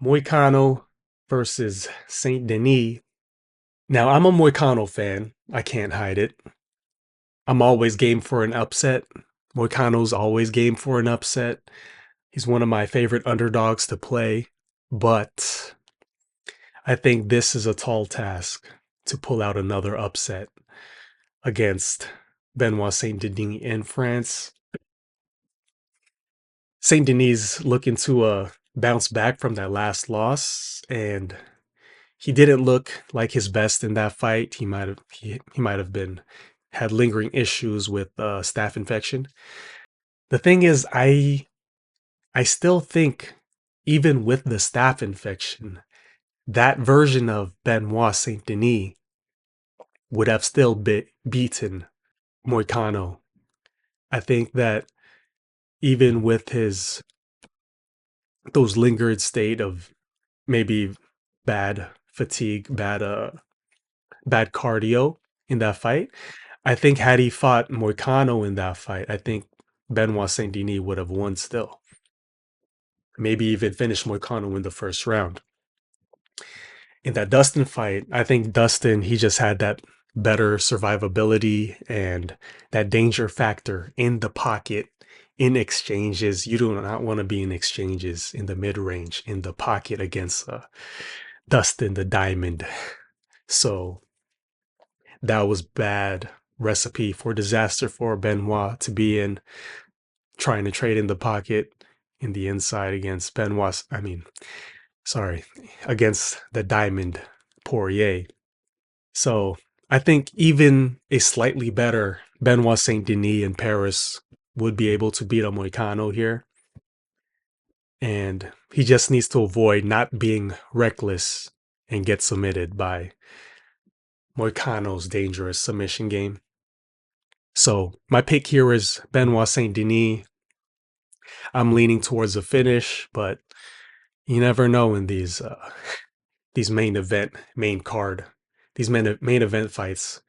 Moicano versus Saint Denis. Now, I'm a Moicano fan. I can't hide it. I'm always game for an upset. Moicano's always game for an upset. He's one of my favorite underdogs to play, but I think this is a tall task to pull out another upset against Benoit Saint Denis in France. Saint Denis looking to bounce back from that last loss, and he didn't look like his best in that fight. He might have been had lingering issues with staph infection. The thing is, I still think even with the staph infection, that version of Benoit Saint Denis would have still beaten Moicano. I think that even with his those lingered state of maybe bad fatigue, bad cardio in that fight, I think had he fought Moicano in that fight, I think Benoit Saint Denis would have won still. Maybe even finished Moicano in the first round. In that Dustin fight, I think Dustin, he just had that better survivability and that danger factor in the pocket, in exchanges. You do not want to be in exchanges in the mid range, in the pocket against Dustin the Diamond. So that was bad recipe for disaster for Benoit to be in, trying to trade in the pocket in the inside against against the Diamond Poirier. So I think even a slightly better Benoit Saint Denis in Paris would be able to beat a Moicano here. And he just needs to avoid not being reckless and get submitted by Moicano's dangerous submission game. So my pick here is Benoit Saint Denis. I'm leaning towards a finish, but you never know in these main event fights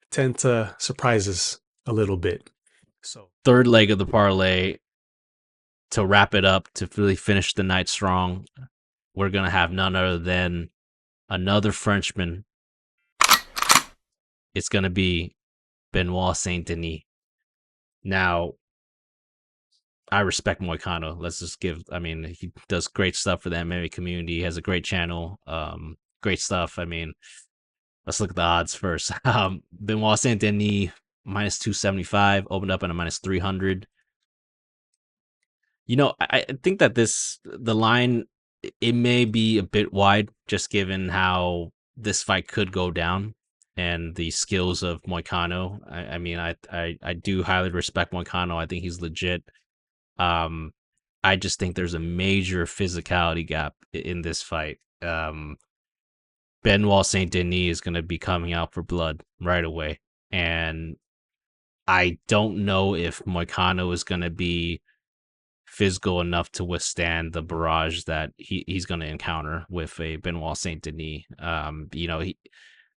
tend to surprise us a little bit. So Third leg of the parlay, to wrap it up, to really finish the night strong, we're going to have none other than another Frenchman. It's going to be Benoit Saint Denis. Now, I respect Moicano. Let's just he does great stuff for the MMA community. He has a great channel. Great stuff. Let's look at the odds first. Benoit Saint Denis, minus 275, opened up at a minus 300. I think that the line, it may be a bit wide, just given how this fight could go down and the skills of Moicano. I do highly respect Moicano. I think he's legit. I just think there's a major physicality gap in this fight. Benoit Saint Denis is going to be coming out for blood right away. And I don't know if Moicano is going to be physical enough to withstand the barrage that he's going to encounter with a Benoit Saint Denis.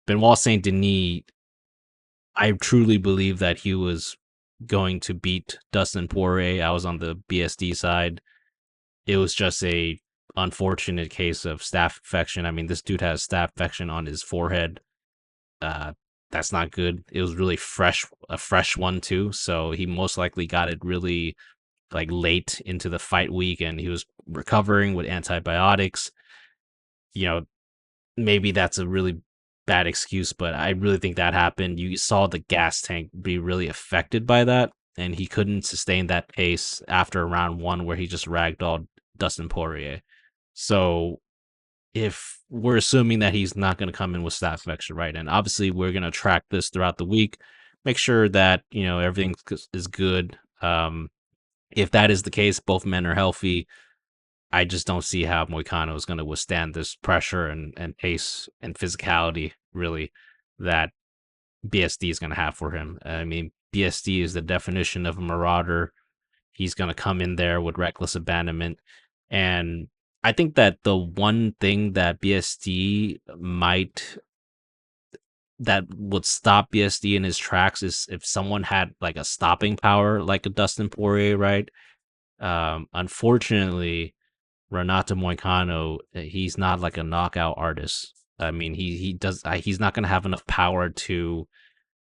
Benoit Saint Denis, I truly believe that he was going to beat Dustin Poirier. I was on the BSD side. It was just a unfortunate case of staph infection. This dude has staph infection on his forehead. That's not good. It was really a fresh one too. So he most likely got it really late into the fight week, and he was recovering with antibiotics. Maybe that's a really bad excuse, but I really think that happened. You saw the gas tank be really affected by that, and he couldn't sustain that pace after round one where he just ragdolled Dustin Poirier. So if we're assuming that he's not going to come in with staph infection, right? And obviously we're going to track this throughout the week, make sure that, everything is good. If that is the case, both men are healthy. I just don't see how Moicano is going to withstand this pressure and pace and physicality, really, that BSD is going to have for him. BSD is the definition of a marauder. He's going to come in there with reckless abandonment. And I think that the one thing that that would stop BSD in his tracks is if someone had a stopping power like a Dustin Poirier, right? Unfortunately, Renato Moicano, he's not like a knockout artist. I mean, he's not going to have enough power to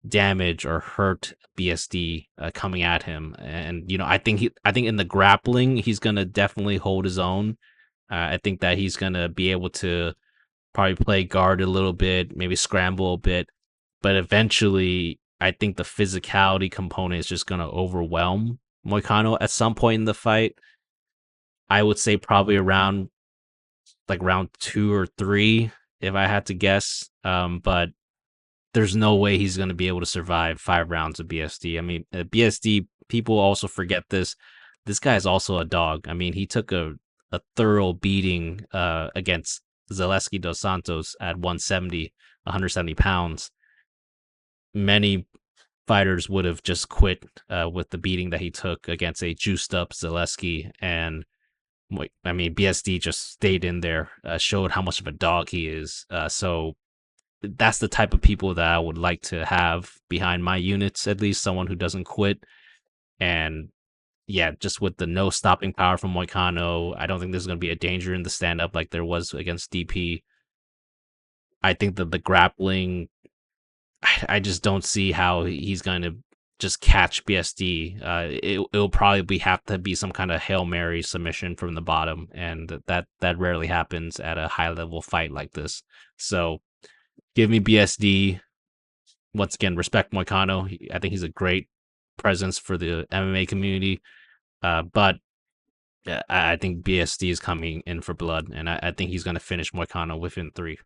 damage or hurt BSD coming at him. And I think in the grappling, he's going to definitely hold his own. I think that he's going to be able to probably play guard a little bit, maybe scramble a bit, but eventually, I think the physicality component is just going to overwhelm Moicano at some point in the fight. I would say probably around like round 2 or 3, if I had to guess. But there's no way he's going to be able to survive 5 rounds of BSD. I mean, BSD, people also forget this. This guy is also a dog. I mean, he took a thorough beating against Zaleski dos Santos at 170 pounds. Many fighters would have just quit with the beating that he took against a juiced up Zaleski. And I mean, BSD just stayed in there, showed how much of a dog he is. So that's the type of people that I would like to have behind my units, at least someone who doesn't quit. And yeah, just with the no stopping power from Moicano, I don't think there's going to be a danger in the stand up like there was against DP. I think that the grappling, I just don't see how he's going to just catch BSD. It'll probably have to be some kind of Hail Mary submission from the bottom, and that rarely happens at a high level fight like this. So give me BSD. Once again, respect Moicano. I think he's a great presence for the MMA community. But I think BSD is coming in for blood, and I think he's going to finish Moicano within 3.